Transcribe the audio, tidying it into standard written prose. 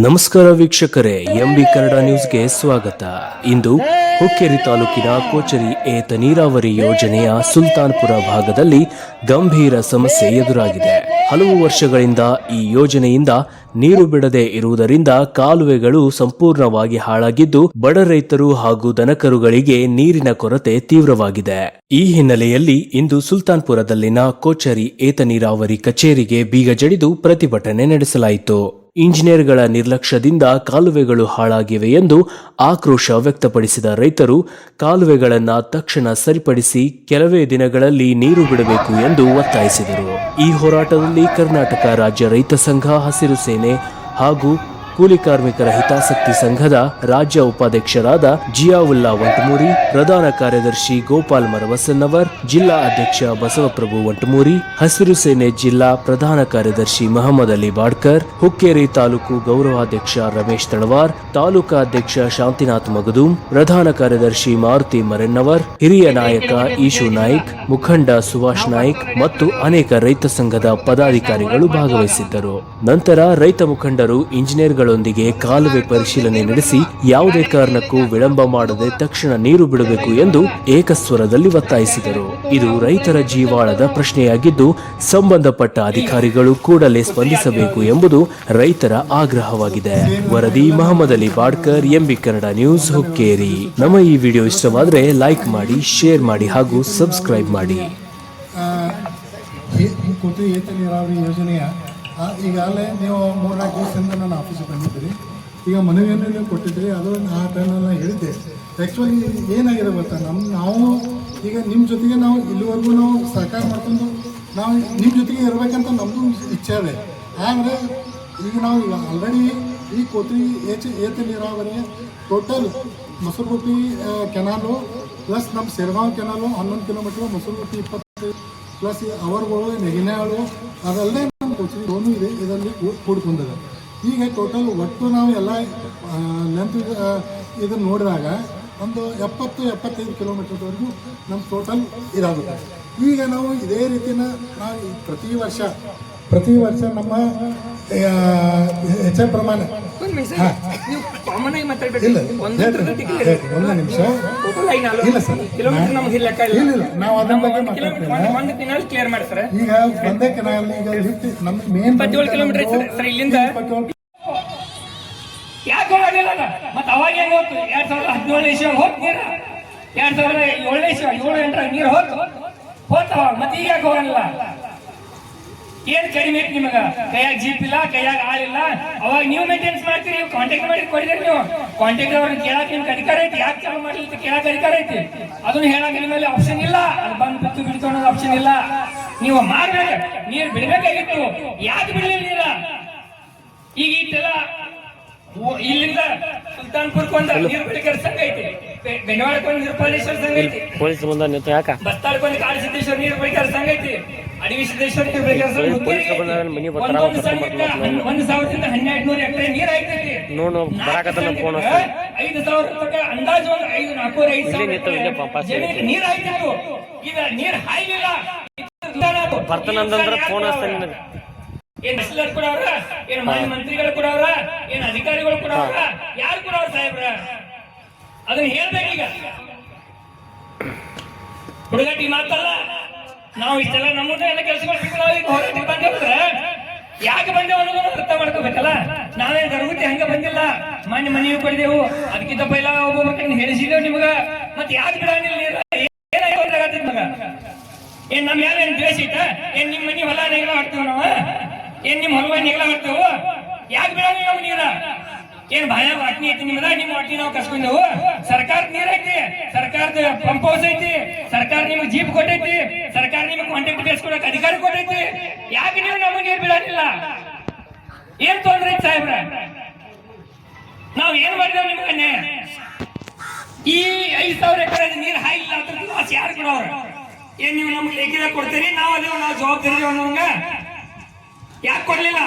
ನಮಸ್ಕಾರ ವೀಕ್ಷಕರೇ, ಎಂಬಿ ಕನ್ನಡ ನ್ಯೂಸ್ಗೆ ಸ್ವಾಗತ. ಇಂದು ಹುಕ್ಕೇರಿ ತಾಲೂಕಿನ ಕೋಚರಿ ಏತ ನೀರಾವರಿ ಯೋಜನೆಯ ಸುಲ್ತಾನ್ಪುರ ಭಾಗದಲ್ಲಿ ಗಂಭೀರ ಸಮಸ್ಯೆ ಎದುರಾಗಿದೆ. ಹಲವು ವರ್ಷಗಳಿಂದ ಈ ಯೋಜನೆಯಿಂದ ನೀರು ಬಿಡದೆ ಇರುವುದರಿಂದ ಕಾಲುವೆಗಳು ಸಂಪೂರ್ಣವಾಗಿ ಹಾಳಾಗಿದ್ದು ಬಡ ರೈತರು ಹಾಗೂ ದನಕರುಗಳಿಗೆ ನೀರಿನ ಕೊರತೆ ತೀವ್ರವಾಗಿದೆ. ಈ ಹಿನ್ನೆಲೆಯಲ್ಲಿ ಇಂದು ಸುಲ್ತಾನ್ಪುರದಲ್ಲಿನ ಕೋಚರಿ ಏತ ನೀರಾವರಿ ಕಚೇರಿಗೆ ಬೀಗ ಜಡಿದು ಪ್ರತಿಭಟನೆ ನಡೆಸಲಾಯಿತು. ಇಂಜಿನಿಯರ್ಗಳ ನಿರ್ಲಕ್ಷ್ಯದಿಂದ ಕಾಲುವೆಗಳು ಹಾಳಾಗಿವೆ ಎಂದು ಆಕ್ರೋಶ ವ್ಯಕ್ತಪಡಿಸಿದ ರೈತರು ಕಾಲುವೆಗಳನ್ನು ತಕ್ಷಣ ಸರಿಪಡಿಸಿ ಕೆಲವೇ ದಿನಗಳಲ್ಲಿ ನೀರು ಬಿಡಬೇಕು ಎಂದು ಒತ್ತಾಯಿಸಿದರು. ಈ ಹೋರಾಟದಲ್ಲಿ ಕರ್ನಾಟಕ ರಾಜ್ಯ ರೈತ ಸಂಘ, ಹಸಿರು ಸೇನೆ ಹಾಗೂ ಕೂಲಿ ಕಾರ್ಮಿಕರ ಹಿತಾಸಕ್ತಿ ಸಂಘದ ರಾಜ್ಯ ಉಪಾಧ್ಯಕ್ಷರಾದ ಜಿಯಾವುಲ್ಲಾ ವಂಟಮೂರಿ, ಪ್ರಧಾನ ಕಾರ್ಯದರ್ಶಿ ಗೋಪಾಲ್ ಮರವಸನ್ನವರ್, ಜಿಲ್ಲಾ ಅಧ್ಯಕ್ಷ ಬಸವಪ್ರಭು ವಂಟಮೂರಿ, ಹಸಿರು ಸೇನೆ ಜಿಲ್ಲಾ ಪ್ರಧಾನ ಕಾರ್ಯದರ್ಶಿ ಮಹಮ್ಮದ್ ಅಲಿ ಬಾಡ್ಕರ್, ಹುಕ್ಕೇರಿ ತಾಲೂಕು ಗೌರವಾಧ್ಯಕ್ಷ ರಮೇಶ್ ತಳವಾರ್, ತಾಲೂಕಾ ಅಧ್ಯಕ್ಷ ಶಾಂತಿನಾಥ್ ಮಗದೂಂ, ಪ್ರಧಾನ ಕಾರ್ಯದರ್ಶಿ ಮಾರುತಿ ಮರೆನ್ನವರ್, ಹಿರಿಯ ನಾಯಕ ಈಶು ನಾಯ್ಕ್, ಮುಖಂಡ ಸುಭಾಷ್ ನಾಯ್ಕ್ ಮತ್ತು ಅನೇಕ ರೈತ ಸಂಘದ ಪದಾಧಿಕಾರಿಗಳು ಭಾಗವಹಿಸಿದ್ದರು. ನಂತರ ರೈತ ಮುಖಂಡರು ಇಂಜಿನಿಯರ್ಗಳೊಂದಿಗೆ ಕಾಲುವೆ ಪರಿಶೀಲನೆ ನಡೆಸಿ ಯಾವುದೇ ಕಾರಣಕ್ಕೂ ವಿಳಂಬ ಮಾಡದೆ ತಕ್ಷಣ ನೀರು ಬಿಡಬೇಕು ಎಂದು ಏಕಸ್ವರದಲ್ಲಿ ಒತ್ತಾಯಿಸಿದರು. ಇದು ರೈತರ ಜೀವಾಳದ ಪ್ರಶ್ನೆಯಾಗಿದ್ದು ಸಂಬಂಧಪಟ್ಟ ಅಧಿಕಾರಿಗಳು ಕೂಡಲೇ ಸ್ಪಂದಿಸಬೇಕು ಎಂಬುದು ರೈತರ ಆಗ್ರಹವಾಗಿದೆ. ವರದಿ ಮಹಮ್ಮದ್ ಅಲಿ ಬಾಡ್ಕರ್, ಎಂಬಿ ಕನ್ನಡ ನ್ಯೂಸ್, ಹುಕ್ಕೇರಿ. ನಮ್ಮ ಈ ವಿಡಿಯೋ ಇಷ್ಟವಾದರೆ ಲೈಕ್ ಮಾಡಿ, ಶೇರ್ ಮಾಡಿ ಹಾಗೂ ಸಬ್ಸ್ಕ್ರೈಬ್ ಮಾಡಿ. ಈಗಾಗಲೇ ನೀವು 3-4 ದಿವಸದಿಂದ ನನ್ನ ಆಫೀಸಿಗೆ ಬಂದಿದ್ದೀರಿ. ಈಗ ಮನವಿಯನ್ನು ನೀವು ಕೊಟ್ಟಿದ್ರಿ. ಅದು ಆ ಟೈಮಲ್ಲಿ ಹೇಳಿದ್ದೆ. ಆ್ಯಕ್ಚುಲಿ ಏನಾಗಿದೆ ಗೊತ್ತಾ, ನಾವು ಈಗ ನಿಮ್ಮ ಜೊತೆಗೆ ನಾವು ಇಲ್ಲಿವರೆಗೂ ನಾವು ಸಹಕಾರ ಮಾಡ್ಕೊಂಡು ನಾವು ನಿಮ್ಮ ಜೊತೆಗೆ ಇರಬೇಕಂತ ನಮ್ಮದು ಇಚ್ಛೆ ಇದೆ. ಆದರೆ ಈಗ ನಾವು ಈಗ ಆಲ್ರೆಡಿ ಈ ಕೋತ್ರಿ ಏತ ನೀರಾವರಿ ಟೋಟಲ್ ಮೊಸರುಗುಪ್ಪಿ ಕೆನಾಲು ಪ್ಲಸ್ ನಮ್ಮ ಸೇರ್ಗಾಂವ್ ಕೆನಾಲು 11 ಕಿಲೋಮೀಟ್ರು, ಮೊಸರುಗುಪ್ಪಿ 25 ಪ್ಲಸ್ ಅವರ್ಗಳು, ನೆಗಿನಾಳು, ಅದಲ್ಲದೆ ನಮ್ಮ ಕೋಚರಿ ಲೋನು ಇದೆ, ಇದರಲ್ಲಿ ಕೂಡ್ಕೊಂಡಿದೆ. ಈಗ ಟೋಟಲ್ ಒಟ್ಟು ನಾವು ಎಲ್ಲ ಲೆಂತ್ ಇದನ್ನು ನೋಡಿದಾಗ ಒಂದು 70-75 ಕಿಲೋಮೀಟರ್ವರೆಗೂ ನಮ್ಮ ಟೋಟಲ್ ಇದಾಗುತ್ತೆ. ಈಗ ನಾವು ಇದೇ ರೀತಿನ ನಾವು ಪ್ರತಿ ವರ್ಷ ನಮ್ಮ ಹೆಚ್ಚಿನ ಪ್ರಮಾಣ ಇಲ್ಲ ಒಂದು ನಿಮಿಷ ಇಲ್ಲ ಸರ್, ನಾವು ಅದನ್ನ ಬಗ್ಗೆ ಮಾತಾಡ್ತೇವೆ. ಈಗ ಒಂದೇ ಕೆನಾಲ್ ಈಗ ನಮ್ದು ಮೇನ್ 27 ಕಿಲೋಮೀಟರ್ ಇಲ್ಲಿಂದ ಯಾಕೆ ಹೋಗಲಿಲ್ಲ? ಮತ್ತೆ ಅವಾಗ ಹೆಂಗ್ ಹೋಗ್ತು? 2017 ಇಸ್ವಿ ಹೋಗ್ತು ನೀರು, 2007 ಇಸ್ವಿ 7-8 ನೀರು ಹೋಗ್ತಾವ. ಮತ್ತೆ ಈಗ ಯಾಕೆ ಹೋಗಲ್ಲ? ಏನ್ ಕಡಿಮೆ ಐತಿ ನಿಮಗ? ಕೈಯಾಗ ಜೀಪ್ ಇಲ್ಲ, ಕೈಯಾಗ ಆಳಿಲ್ಲ. ಅವಾಗ ನೀವು ಮೇಂಟೆನೆನ್ಸ್ ಮಾಡ್ತೀರಿ, ನೀವು ಕಾಂಟ್ಯಾಕ್ಟ್ ಮಾಡಿ ಕೊಡಿದ್ರಿ. ನೀವು ಕಾಂಟ್ಯಾಕ್ಟ್ ಅವ್ರಿಗೆ ಕೇಳಕ್ ನಿಮ್ಗೆ ಅಧಿಕಾರ ಐತಿ. ಯಾಕೆ ಚಾಲು ಮಾಡಲಿಲ್ಲ ಕೇಳಕ್ ಅಧಿಕಾರ ಐತಿ. ಅದನ್ನು ಹೇಳಕ್ ನಿಮ್ಮ ಮೇಲೆ ಆಪ್ಷನ್ ಇಲ್ಲ. ಅದು ಬಂದು ಬಿತ್ತು ಬಿಡ್ತು ಅನ್ನೋದು ಆಪ್ಷನ್ ಇಲ್ಲ. ನೀವು ಮಾಡ್ಬೇಕು, ನೀರು ಬಿಡ್ಬೇಕಾಗಿತ್ತು. ಯಾಕೆ ಬಿಡಲಿಲ್ಲ ನೀರ? ಈಗ ಇಟ್ಟೆಲ್ಲ ಇಲ್ಲಿಂದ ಸುಲ್ತಾನ್ಪುರ್ಕೊಂಡ ನೀರು ಬಿಡಿಕರ ಸಂಘ ಐತಿ, ಬೆಂಗಳೂರಕ್ಕೊಂದು ನಿರ್ಪಾಲೇಶ್ವರ ಸಂಘ ಐತಿ, ಬಸ್ತಾಳ್ಕೊಂದು ಕಾಡು ಸಿದ್ದೇಶ್ವರ ನೀರು ಬಿಡಿಕರ ಸಂಘ ಐತಿ, ಅಡವಿ ಸಿದ್ದೇಶ್ವರ ನೀರು ಬಿಡಿಕರ ಸಂಘ. 1,1200 ಎಕರೆ ನೀರು ಐತೈತಿ. 5,000 ಅಂದಾಜು 4-5 ನೀರು ಆಯ್ತಿತ್ತು. ಈಗ ನೀರು ಹಾಯ್ಲಿಲ್ಲ. ಏನ್ ಮಿನಿಸ್ಟರ್ ಕೊಡವ್ರ, ಏನ್ ಮಾನ್ಯ ಮಂತ್ರಿಗಳು ಕೊಡವ್ರ, ಏನ್ ಅಧಿಕಾರಿಗಳು ಕೊಡವ್ರ, ಯಾರು ಕೊಡವ್ರ ಸಾಹೇಬ್ರ? ಅದನ್ನ ಹೇಳ್ಬೇಕೀಗ. ಹುಡುಗಟ್ಟಿ ಮಾತಲ್ಲ. ನಾವು ಇಷ್ಟೆಲ್ಲ ನಮ್ಮದೆಲ್ಲ ಕೆಲಸಗಳು ಹೋರಾಟ ಬಂದಿದ್ರೆ ಯಾಕೆ ಬಂದೇವು ಅನ್ನೋದನ್ನ ಅರ್ಥ ಮಾಡ್ಕೋಬೇಕಲ್ಲ. ನಾವೇನ್ ಗರ್ಭುತಿ ಹಂಗ ಬಂದಿಲ್ಲ. ಮಾನ್ಯ ಮನೆಯೂ ಕೊಡಿದೆವು, ಅದಕ್ಕಿಂತ ಪೈಲ ಒಬ್ಬೊಬ್ಬ ಹೇಳಿಸಿದೆವು ನಿಮ್ಗ. ಮತ್ತೆ ಯಾಕೆ ಬಿಡಂಗಿಲ್ಲ ನೀರ? ಏನಾಗತ್ತ ಮಗ? ಏನ್ ನಮ್ ಯಾರು ಏನ್ ದ್ವೇಷ ಐತ? ಏನ್ ನಿಮ್ ಮನಿ ಹೊಲ ನೆಗಲ ಹಾಡ್ತೇವ ನಾವ? ಏನ್ ನಿಮ್ ಹೊಲವಾಗಿ ನೆಗಲ ಹಾಡ್ತೇವು? ಯಾಕೆ ಬಿಡಂಗಿಲ್ಲ ನಮ್ ನೀರ? ಏನ್ ಭಯ ವಾಟ್ನಿ ಐತಿ ನಿಮ್ದ? ನಿಮ್ ವಾಟ್ನಿ ನಾವು ಕಸ್ಕೊಂಡೆವು. ಸರ್ಕಾರದ ನೀರ್ ಐತಿ, ಸರ್ಕಾರದ ಪಂಪ್ ಹೌಸ್ ಐತಿ, ಸರ್ಕಾರ ನಿಮ್ಗೆ ಜೀಪ್ ಕೊಟ್ಟೈತಿ, ಸರ್ಕಾರ ನಿಮ್ಗೆ ಕಾಂಟ್ಯಾಕ್ಟ್ ಬೇಸ್ಕೊಡಕ್ ಅಧಿಕಾರ ಕೊಟ್ಟೈತಿ. ಯಾಕೆ ನೀವು ನಮಗೆ ನೀರ್ ಬಿಡಂಗಿಲ್ಲ? ಏನ್ ತೊಂದ್ರೆ ಐತಿ ಸಾಹೇಬ್ರ? ನಾವ್ ಏನ್ ಮಾಡಿದೇವ್ ನಿಮ್ಗೆ? ಈ 5,000 ಎಕರೆ ನೀರ್ ಹಾಯಿಲ್ಲ ಅಂತ ಯಾರು ಕೊಡವ್ರ? ಏನ್ ನೀವು ನಮ್ಗೆ ಲೇಖಿದಾಗ ಕೊಡ್ತೀರಿ? ನಾವು ಜವಾಬ್ದಾರಿ ಅನ್ನೋಂಗ ಯಾಕೆ ಕೊಡ್ಲಿಲ್ಲ?